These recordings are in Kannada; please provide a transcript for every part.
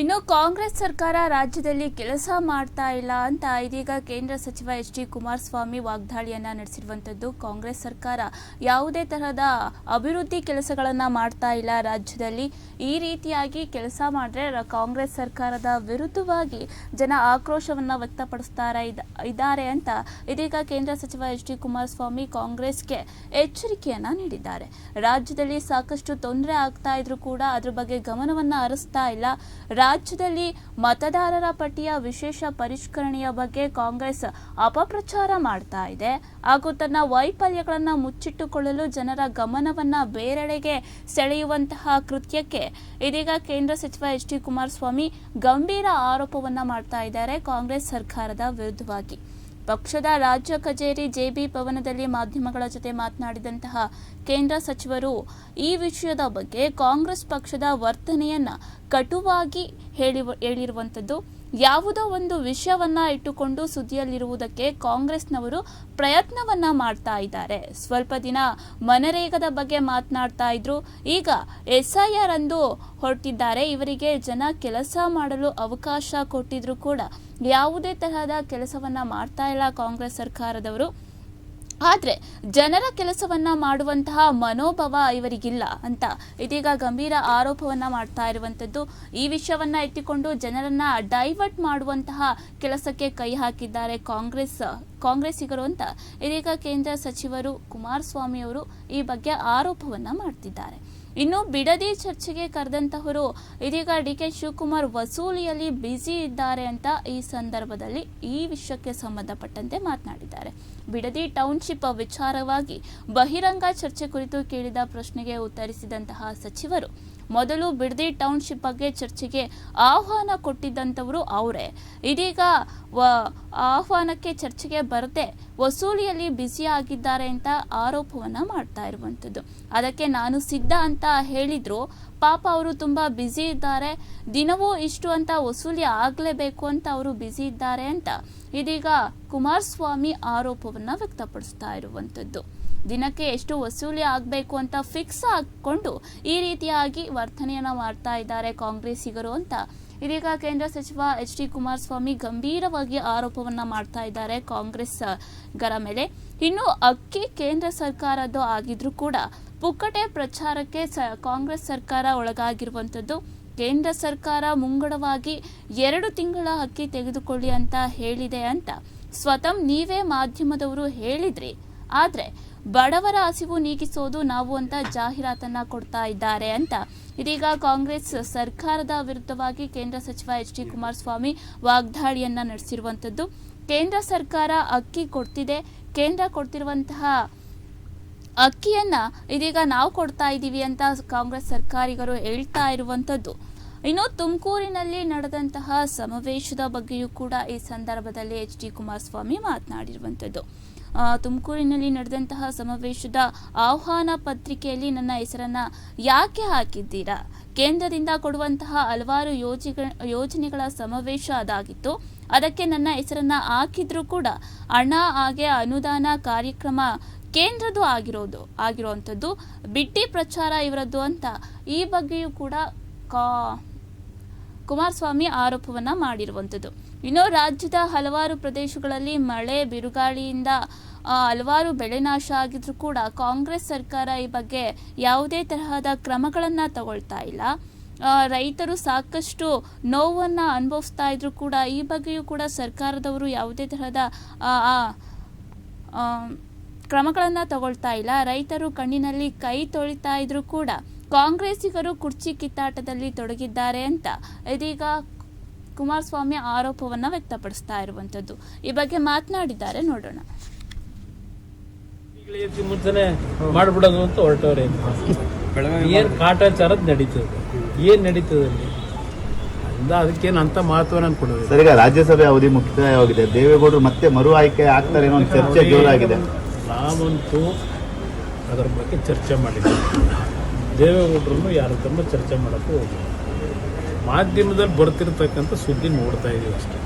ಇನ್ನು ಕಾಂಗ್ರೆಸ್ ಸರ್ಕಾರ ರಾಜ್ಯದಲ್ಲಿ ಕೆಲಸ ಮಾಡ್ತಾ ಇಲ್ಲ ಅಂತ ಇದೀಗ ಕೇಂದ್ರ ಸಚಿವ ಎಚ್.ಡಿ. ಕುಮಾರಸ್ವಾಮಿ ವಾಗ್ದಾಳಿಯನ್ನ ನಡೆಸಿರುವಂತದ್ದು. ಕಾಂಗ್ರೆಸ್ ಸರ್ಕಾರ ಯಾವುದೇ ತರಹದ ಅಭಿವೃದ್ಧಿ ಕೆಲಸಗಳನ್ನ ಮಾಡ್ತಾ ಇಲ್ಲ ರಾಜ್ಯದಲ್ಲಿ. ಈ ರೀತಿಯಾಗಿ ಕೆಲಸ ಮಾಡಿದ್ರೆ ಕಾಂಗ್ರೆಸ್ ಸರ್ಕಾರದ ವಿರುದ್ಧವಾಗಿ ಜನ ಆಕ್ರೋಶವನ್ನ ವ್ಯಕ್ತಪಡಿಸ್ತಾ ಇದ್ದಾರೆ ಅಂತ ಇದೀಗ ಕೇಂದ್ರ ಸಚಿವ ಎಚ್.ಡಿ. ಕುಮಾರಸ್ವಾಮಿ ಕಾಂಗ್ರೆಸ್ಗೆ ಎಚ್ಚರಿಕೆಯನ್ನ ನೀಡಿದ್ದಾರೆ. ರಾಜ್ಯದಲ್ಲಿ ಸಾಕಷ್ಟು ತೊಂದರೆ ಆಗ್ತಾ ಇದ್ರೂ ಕೂಡ ಅದ್ರ ಬಗ್ಗೆ ಗಮನವನ್ನ ಹರಿಸ್ತಾ ಇಲ್ಲ. ರಾಜ್ಯದಲ್ಲಿ ಮತದಾರರ ಪಟ್ಟಿಯ ವಿಶೇಷ ಪರಿಷ್ಕರಣೆಯ ಬಗ್ಗೆ ಕಾಂಗ್ರೆಸ್ ಅಪಪ್ರಚಾರ ಮಾಡ್ತಾ ಇದೆ ಹಾಗೂ ತನ್ನ ವೈಫಲ್ಯಗಳನ್ನು ಮುಚ್ಚಿಟ್ಟುಕೊಳ್ಳಲು ಜನರ ಗಮನವನ್ನ ಬೇರೆಡೆಗೆ ಸೆಳೆಯುವಂತಹ ಕೃತ್ಯಕ್ಕೆ ಇದೀಗ ಕೇಂದ್ರ ಸಚಿವ ಎಚ್.ಡಿ. ಕುಮಾರಸ್ವಾಮಿ ಗಂಭೀರ ಆರೋಪವನ್ನ ಮಾಡ್ತಾ ಇದ್ದಾರೆ ಕಾಂಗ್ರೆಸ್ ಸರ್ಕಾರದ ವಿರುದ್ಧವಾಗಿ. ಪಕ್ಷದ ರಾಜ್ಯ ಕಚೇರಿ ಜೆಬಿ ಭವನದಲ್ಲಿ ಮಾಧ್ಯಮಗಳ ಜೊತೆ ಮಾತನಾಡಿದಂತಹ ಕೇಂದ್ರ ಸಚಿವರು ಈ ವಿಷಯದ ಬಗ್ಗೆ ಕಾಂಗ್ರೆಸ್ ಪಕ್ಷದ ವರ್ತನೆಯನ್ನ ಕಟುವಾಗಿ ಹೇಳಿರುವಂಥದ್ದು. ಯಾವುದೋ ಒಂದು ವಿಷಯವನ್ನ ಇಟ್ಟುಕೊಂಡು ಸುದ್ದಿಯಲ್ಲಿರುವುದಕ್ಕೆ ಕಾಂಗ್ರೆಸ್ನವರು ಪ್ರಯತ್ನವನ್ನ ಮಾಡ್ತಾ ಇದ್ದಾರೆ. ಸ್ವಲ್ಪ ದಿನ ಮನರೇಗದ ಬಗ್ಗೆ ಮಾತನಾಡ್ತಾ ಇದ್ರು, ಈಗ SIR ಅಂದು ಹೊರಟಿದ್ದಾರೆ. ಇವರಿಗೆ ಜನ ಕೆಲಸ ಮಾಡಲು ಅವಕಾಶ ಕೊಟ್ಟಿದ್ರು ಕೂಡ ಯಾವುದೇ ತರಹದ ಕೆಲಸವನ್ನ ಮಾಡ್ತಾ ಇಲ್ಲ ಕಾಂಗ್ರೆಸ್ ಸರ್ಕಾರದವರು. ಆದರೆ ಜನರ ಕೆಲಸವನ್ನ ಮಾಡುವಂತಹ ಮನೋಭಾವ ಇವರಿಗಿಲ್ಲ ಅಂತ ಇದೀಗ ಗಂಭೀರ ಆರೋಪವನ್ನ ಮಾಡ್ತಾ ಇರುವಂತದ್ದು. ಈ ವಿಷಯವನ್ನ ಎತ್ತಿಕೊಂಡು ಜನರನ್ನ ಡೈವರ್ಟ್ ಮಾಡುವಂತಹ ಕೆಲಸಕ್ಕೆ ಕೈ ಹಾಕಿದ್ದಾರೆ ಕಾಂಗ್ರೆಸ್ಸಿಗರು ಅಂತ ಇದೀಗ ಕೇಂದ್ರ ಸಚಿವರು ಕುಮಾರಸ್ವಾಮಿ ಅವರು ಈ ಬಗ್ಗೆ ಆರೋಪವನ್ನ ಮಾಡ್ತಿದ್ದಾರೆ. ಇನ್ನು ಬಿಡದಿ ಚರ್ಚೆಗೆ ಕರೆದಂತಹವರು ಇದೀಗ DK ಶಿವಕುಮಾರ್ ವಸೂಲಿಯಲ್ಲಿ ಬ್ಯುಸಿ ಇದ್ದಾರೆ ಅಂತ ಈ ಸಂದರ್ಭದಲ್ಲಿ ಈ ವಿಷಯಕ್ಕೆ ಸಂಬಂಧಪಟ್ಟಂತೆ ಮಾತನಾಡಿದ್ದಾರೆ. ಬಿಡದಿ ಟೌನ್ಶಿಪ್ ವಿಚಾರವಾಗಿ ಬಹಿರಂಗ ಚರ್ಚೆ ಕುರಿತು ಕೇಳಿದ ಪ್ರಶ್ನೆಗೆ ಉತ್ತರಿಸಿದಂತಹ ಸಚಿವರು, ಮೊದಲು ಬಿಡದಿ ಟೌನ್ಶಿಪ್ ಬಗ್ಗೆ ಚರ್ಚೆಗೆ ಆಹ್ವಾನ ಕೊಟ್ಟಿದ್ದಂಥವರು ಅವರೇ. ಇದೀಗ ಆಹ್ವಾನಕ್ಕೆ ಚರ್ಚೆಗೆ ಬರದೆ ವಸೂಲಿಯಲ್ಲಿ ಬ್ಯುಸಿ ಆಗಿದ್ದಾರೆ ಅಂತ ಆರೋಪವನ್ನ ಮಾಡ್ತಾ ಇರುವಂಥದ್ದು. ಅದಕ್ಕೆ ನಾನು ಸಿದ್ಧ ಅಂತ ಹೇಳಿದ್ರು, ಪಾಪ ಅವರು ತುಂಬಾ ಬ್ಯುಸಿ ಇದ್ದಾರೆ, ದಿನವೂ ಇಷ್ಟು ಅಂತ ವಸೂಲಿ ಆಗಲೇಬೇಕು ಅಂತ ಅವರು ಬ್ಯುಸಿ ಇದ್ದಾರೆ ಅಂತ ಇದೀಗ ಕುಮಾರಸ್ವಾಮಿ ಆರೋಪವನ್ನ ವ್ಯಕ್ತಪಡಿಸ್ತಾ ಇರುವಂಥದ್ದು. ದಿನಕ್ಕೆ ಎಷ್ಟು ವಸೂಲಿ ಆಗಬೇಕು ಅಂತ ಫಿಕ್ಸ್ ಹಾಕೊಂಡು ಈ ರೀತಿಯಾಗಿ ವರ್ತನೆಯನ್ನ ಮಾಡ್ತಾ ಇದ್ದಾರೆ ಕಾಂಗ್ರೆಸ್ಸಿಗರು ಅಂತ ಇದೀಗ ಕೇಂದ್ರ ಸಚಿವ ಎಚ್.ಡಿ. ಕುಮಾರಸ್ವಾಮಿ ಗಂಭೀರವಾಗಿ ಆರೋಪವನ್ನ ಮಾಡ್ತಾ ಇದ್ದಾರೆ ಕಾಂಗ್ರೆಸ್ಗರ ಮೇಲೆ. ಇನ್ನು ಅಕ್ಕಿ ಕೇಂದ್ರ ಸರ್ಕಾರದ್ದು ಆಗಿದ್ರೂ ಕೂಡ ಪುಕ್ಕಟೆ ಪ್ರಚಾರಕ್ಕೆ ಕಾಂಗ್ರೆಸ್ ಸರ್ಕಾರ ಒಳಗಾಗಿರುವಂಥದ್ದು. ಕೇಂದ್ರ ಸರ್ಕಾರ ಮುಂಗಡವಾಗಿ 2 ತಿಂಗಳ ಅಕ್ಕಿ ತೆಗೆದುಕೊಳ್ಳಿ ಅಂತ ಹೇಳಿದೆ ಅಂತ ಸ್ವತಃ ನೀವೇ ಮಾಧ್ಯಮದವರು ಹೇಳಿದ್ರಿ. ಆದ್ರೆ ಬಡವರ ಹಸಿವು ನೀಗಿಸೋದು ನಾವು ಅಂತ ಜಾಹೀರಾತನ್ನ ಕೊಡ್ತಾ ಇದ್ದಾರೆ ಅಂತ ಇದೀಗ ಕಾಂಗ್ರೆಸ್ ಸರ್ಕಾರದ ವಿರುದ್ಧವಾಗಿ ಕೇಂದ್ರ ಸಚಿವ ಎಚ್.ಡಿ. ಕುಮಾರಸ್ವಾಮಿ ವಾಗ್ದಾಳಿಯನ್ನ ನಡೆಸಿರುವಂಥದ್ದು. ಕೇಂದ್ರ ಸರ್ಕಾರ ಅಕ್ಕಿ ಕೊಡ್ತಿದೆ, ಕೇಂದ್ರ ಕೊಡ್ತಿರುವಂತಹ ಅಕ್ಕಿಯನ್ನ ಇದೀಗ ನಾವು ಕೊಡ್ತಾ ಇದ್ದೀವಿ ಅಂತ ಕಾಂಗ್ರೆಸ್ ಸರ್ಕಾರಿಗರು ಹೇಳ್ತಾ ಇರುವಂಥದ್ದು. ಇನ್ನು ತುಮಕೂರಿನಲ್ಲಿ ನಡೆದಂತಹ ಸಮಾವೇಶದ ಬಗ್ಗೆಯೂ ಕೂಡ ಈ ಸಂದರ್ಭದಲ್ಲಿ ಎಚ್.ಡಿ. ಕುಮಾರಸ್ವಾಮಿ ಮಾತನಾಡಿರುವಂಥದ್ದು. ತುಮಕೂರಿನಲ್ಲಿ ನಡೆದಂತಹ ಸಮಾವೇಶದ ಆಹ್ವಾನ ಪತ್ರಿಕೆಯಲ್ಲಿ ನನ್ನ ಹೆಸರನ್ನ ಯಾಕೆ ಹಾಕಿದ್ದೀರಾ? ಕೇಂದ್ರದಿಂದ ಕೊಡುವಂತಹ ಹಲವಾರು ಯೋಜನೆಗಳ ಸಮಾವೇಶ ಅದಾಗಿತ್ತು. ಅದಕ್ಕೆ ನನ್ನ ಹೆಸರನ್ನ ಹಾಕಿದ್ರೂ ಕೂಡ ಹಣ ಹಾಗೆ ಅನುದಾನ ಕಾರ್ಯಕ್ರಮ ಕೇಂದ್ರದ್ದು ಆಗಿರುವಂಥದ್ದು, ಬಿಟ್ಟಿ ಪ್ರಚಾರ ಇವರದ್ದು ಅಂತ ಈ ಬಗ್ಗೆಯೂ ಕೂಡ ಕುಮಾರಸ್ವಾಮಿ ಆರೋಪವನ್ನ ಮಾಡಿರುವಂಥದ್ದು. ಇನ್ನು ರಾಜ್ಯದ ಹಲವಾರು ಪ್ರದೇಶಗಳಲ್ಲಿ ಮಳೆ ಬಿರುಗಾಳಿಯಿಂದ ಹಲವಾರು ಬೆಳೆ ನಾಶ ಆಗಿದ್ರೂ ಕೂಡ ಕಾಂಗ್ರೆಸ್ ಸರ್ಕಾರ ಈ ಬಗ್ಗೆ ಯಾವುದೇ ತರಹದ ಕ್ರಮಗಳನ್ನ ತಗೊಳ್ತಾ ಇಲ್ಲ. ರೈತರು ಸಾಕಷ್ಟು ನೋವನ್ನ ಅನುಭವಿಸ್ತಾ ಇದ್ರು ಕೂಡ ಈ ಬಗ್ಗೆಯೂ ಕೂಡ ಸರ್ಕಾರದವರು ಯಾವುದೇ ತರಹದ ಕ್ರಮಗಳನ್ನ ತಗೊಳ್ತಾ ಇಲ್ಲ. ರೈತರು ಕಣ್ಣಿನಲ್ಲಿ ಕೈ ತೊಳಿತಾ ಇದ್ರು ಕೂಡ ಕಾಂಗ್ರೆಸ್ಸಿಗರು ಕುರ್ಚಿ ಕಿತ್ತಾಟದಲ್ಲಿ ತೊಡಗಿದ್ದಾರೆ ಅಂತ ಇದೀಗ ಕುಮಾರಸ್ವಾಮಿ ಆರೋಪವನ್ನ ವ್ಯಕ್ತಪಡಿಸ್ತಾ ಇರುವಂತದ್ದು. ಈ ಬಗ್ಗೆ ಮಾತನಾಡಿದ್ದಾರೆ, ನೋಡೋಣ. ಮುಂಚೆನೆ ಮಾಡ್ಬಿಡೋದು ಅಂತ ಹೊರಟವ್ರೆ. ಏನ್ ಕಾಟಾಚಾರದ ನಡೀತದೆ, ಏನ್ ನಡೀತದೆ ಅದಕ್ಕೇನು ಅಂತ ಮಹತ್ವ ನಾನು ಕೊಡೋದು. ಸರ್, ಈಗ ರಾಜ್ಯಸಭೆ ಅವಧಿ ಮುಕ್ತಾಯವಾಗಿದೆ, ದೇವೇಗೌಡರು ಮತ್ತೆ ಮರು ಆಯ್ಕೆ ಆಗ್ತಾರೆ ಅನ್ನೋ ಚರ್ಚೆ ಜೋರಾಗಿದೆ. ನಾವಂತೂ ಅದರ ಬಗ್ಗೆ ಚರ್ಚೆ ಮಾಡಿದ್ವಿ. ದೇವೇಗೌಡರನ್ನು ಯಾರ ತುಂಬ ಚರ್ಚೆ ಮಾಡೋಕ್ಕೂ ಹೋಗಿಲ್ಲ. ಮಾಧ್ಯಮದಲ್ಲಿ ಬರ್ತಿರ್ತಕ್ಕಂಥ ಸುದ್ದಿ ನೋಡ್ತಾ ಇದೀವಿ ಅಷ್ಟೇ.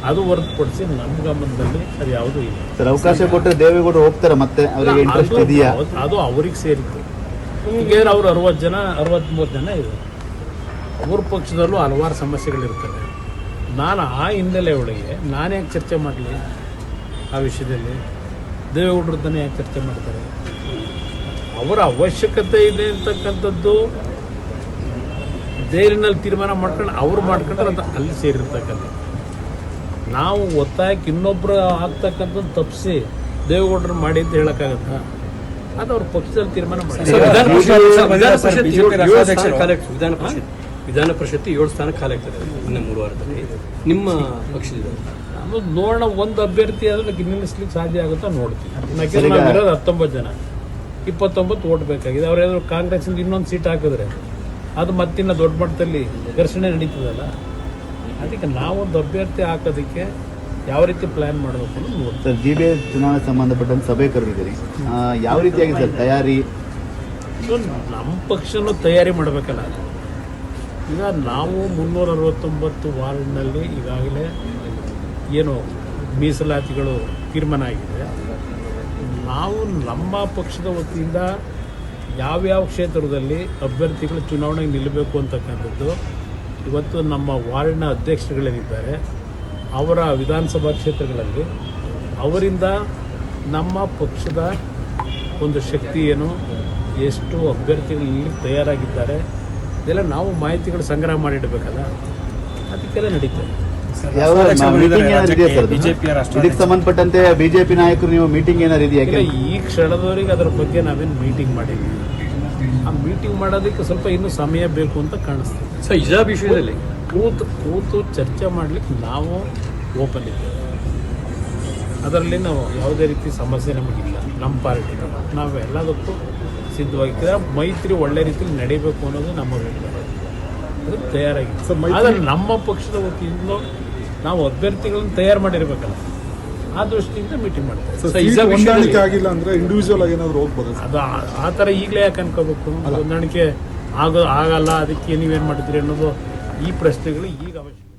ಅದು ಹೊರತುಪಡಿಸಿ ನಮ್ಮ ಗಮನದಲ್ಲಿ ಅದು ಯಾವುದೂ ಇಲ್ಲ. ಸರ್, ಅವಕಾಶ ಕೊಟ್ಟರೆ ದೇವೇಗೌಡರು ಹೋಗ್ತಾರೆ, ಮತ್ತೆ ಅವರಿಗೆ ಇಂಟ್ರೆಸ್ಟ್ ಇದೆಯಾ? ಅದು ಅವ್ರಿಗೆ ಸೇರಿತ್ತು. ಈಗ ಅವ್ರು 63 ಜನ ಇದ್ದಾರೆ. ಅವ್ರ ಪಕ್ಷದಲ್ಲೂ ಹಲವಾರು ಸಮಸ್ಯೆಗಳಿರ್ತವೆ. ನಾನು ಆ ಹಿನ್ನೆಲೆ ಒಳಗೆ ನಾನು ಯಾಕೆ ಚರ್ಚೆ ಮಾಡಲಿ ಆ ವಿಷಯದಲ್ಲಿ? ದೇವೇಗೌಡರ ತಾನೇ ಯಾಕೆ ಚರ್ಚೆ ಮಾಡ್ತಾರೆ? ಅವರ ಅವಶ್ಯಕತೆ ಇದೆ ಅಂತಕ್ಕಂಥದ್ದು ದೇರಿನಲ್ಲಿ ತೀರ್ಮಾನ ಮಾಡ್ಕೊಂಡು ಅವ್ರು ಮಾಡ್ಕೊಂಡ್ರೆ ಅದು ಅಲ್ಲಿ ಸೇರಿರ್ತಕ್ಕಂಥ. ನಾವು ಒತ್ತಾಯಕ್ಕೆ ಇನ್ನೊಬ್ಬರು ಆಗ್ತಕ್ಕಂಥದ್ದು ತಪ್ಪಿಸಿ ದೇವೇಗೌಡರು ಮಾಡಿ ಅಂತ ಹೇಳೋಕ್ಕಾಗತ್ತಾ? ಅದು ಅವ್ರ ಪಕ್ಷದಲ್ಲಿ ತೀರ್ಮಾನ ಮಾಡಿ. ವಿಧಾನ ಪರಿಷತ್ 7 ಸ್ಥಾನ ಖಾಲಿ ಆಗ್ತದೆ ಇನ್ನು 3 ವಾರದಲ್ಲಿ. ನಿಮ್ಮ ಪಕ್ಷದಿಂದ ನಾವು ನೋಡೋಣ, ಒಂದು ಅಭ್ಯರ್ಥಿ ಆದರೆ ನಿಲ್ಲಿಸ್ಲಿಕ್ಕೆ ಸಾಧ್ಯ ಆಗುತ್ತಾ ನೋಡ್ತೀವಿ. ನಾವು ಇರೋದು 19 ಜನ, 29 ಓಟ್ ಬೇಕಾಗಿದೆ. ಅವ್ರೇನಾದ್ರು ಕಾಂಗ್ರೆಸ್ಸಿಂದ ಇನ್ನೊಂದು ಸೀಟ್ ಹಾಕಿದ್ರೆ ಅದು ಮತ್ತಿನ್ನ ದೊಡ್ಡ ಮಟ್ಟದಲ್ಲಿ ಘರ್ಷಣೆ ನಡೀತದಲ್ಲ. ಅದಕ್ಕೆ ನಾವೊಂದು ಅಭ್ಯರ್ಥಿ ಹಾಕೋದಕ್ಕೆ ಯಾವ ರೀತಿ ಪ್ಲಾನ್ ಮಾಡಬೇಕು ಅನ್ನೋದು ನೋಡ್ತೀವಿ. ಸರ್, GBA ಚುನಾವಣೆ ಸಂಬಂಧಪಟ್ಟಂತೆ ಸಭೆ ಕರೆದಿದ್ದೀರಿ, ಯಾವ ರೀತಿಯಾಗಿ ಸರ್ ತಯಾರಿ? ನಮ್ಮ ಪಕ್ಷನೂ ತಯಾರಿ ಮಾಡಬೇಕಲ್ಲ. ಈಗ ನಾವು 369 ವಾರ್ಡ್ನಲ್ಲಿ ಈಗಾಗಲೇ ಏನು ಮೀಸಲಾತಿಗಳು ತೀರ್ಮಾನ ಆಗಿದೆ. ನಾವು ನಮ್ಮ ಪಕ್ಷದ ವತಿಯಿಂದ ಯಾವ್ಯಾವ ಕ್ಷೇತ್ರದಲ್ಲಿ ಅಭ್ಯರ್ಥಿಗಳು ಚುನಾವಣೆಗೆ ನಿಲ್ಲಬೇಕು ಅಂತಕ್ಕಂಥದ್ದು ಇವತ್ತು ನಮ್ಮ ವಾರ್ಡ್ನ ಅಧ್ಯಕ್ಷರುಗಳೇನಿದ್ದಾರೆ ಅವರ ವಿಧಾನಸಭಾ ಕ್ಷೇತ್ರಗಳಲ್ಲಿ ಅವರಿಂದ ನಮ್ಮ ಪಕ್ಷದ ಒಂದು ಶಕ್ತಿ ಏನು, ಎಷ್ಟು ಅಭ್ಯರ್ಥಿಗಳು ಇಲ್ಲಿ ತಯಾರಾಗಿದ್ದಾರೆ, ಇದೆಲ್ಲ ನಾವು ಮಾಹಿತಿಗಳು ಸಂಗ್ರಹ ಮಾಡಿಡಬೇಕಲ್ಲ. ಅದಕ್ಕೆಲ್ಲ ನಡೀತದೆ. ಯಾವ ಮೀಟಿಂಗ್ ಏನಾದ್ರು ಇದೆಯಾ ಸರ್? ಇದಕ್ಕೆ ಸಂಬಂಧಪಟ್ಟಂತೆ ಬಿಜೆಪಿ ನಾಯಕರು ನೀವು ಮೀಟಿಂಗ್ ಏನಾದ್ರು ಇದೆಯಾ? ಈ ಕ್ಷಣದವರೆಗೆ ಅದರ ಬಗ್ಗೆ ನಾವೇನು ಮೀಟಿಂಗ್ ಮಾಡಿದ್ವಿ. ಆ ಮೀಟಿಂಗ್ ಮಾಡೋದಕ್ಕೆ ಸ್ವಲ್ಪ ಇನ್ನೂ ಸಮಯ ಬೇಕು ಅಂತ ಕಾಣಿಸ್ತದೆ. ಸೊ ಹಿಜಾಬ್ ವಿಷಯದಲ್ಲಿ ಕೂತು ಚರ್ಚೆ ಮಾಡಲಿಕ್ಕೆ ನಾವು ಓಪನ್ ಇದ್ದೇವೆ. ಅದರಲ್ಲಿ ನಾವು ಯಾವುದೇ ರೀತಿ ಸಮಸ್ಯೆ ನಮಗಿಲ್ಲ. ನಮ್ಮ ಪಾರ್ಟಿ ನಾವು ಎಲ್ಲದಕ್ಕೂ ಸಿದ್ಧವಾಗಿದ್ದೀವಿ. ಮೈತ್ರಿ ಒಳ್ಳೆ ರೀತಿಯಲ್ಲಿ ನಡೀಬೇಕು ಅನ್ನೋದು ನಮ್ಮ ಅಭಿಪ್ರಾಯ. ಅದಕ್ಕೆ ತಯಾರಾಗಿದೆ. ಆದರೆ ನಮ್ಮ ಪಕ್ಷದ ವತಿಯಿಂದ ನಾವು ಅಭ್ಯರ್ಥಿಗಳನ್ನು ತಯಾರು ಮಾಡಿರ್ಬೇಕಲ್ಲ, ಆ ದೃಷ್ಟಿಯಿಂದ ಮೀಟಿಂಗ್ ಮಾಡ್ತೇವೆ. ಆಗಿಲ್ಲ ಅಂದ್ರೆ ಇಂಡಿವಿಜುವಲ್ ಆಗಿ ಏನಾದ್ರು ಹೋಗ್ಬೋದು. ಅದು ಆ ಥರ ಈಗಲೇ ಯಾಕೆ ಅನ್ಕೋಬೇಕು? ಹೊಂದಾಣಿಕೆ ಆಗಲ್ಲ, ಅದಕ್ಕೆ ನೀವೇನು ಮಾಡ್ತೀರಿ ಅನ್ನೋದು ಈ ಪ್ರಶ್ನೆಗಳು ಈಗ ಅವಶ್ಯಕ.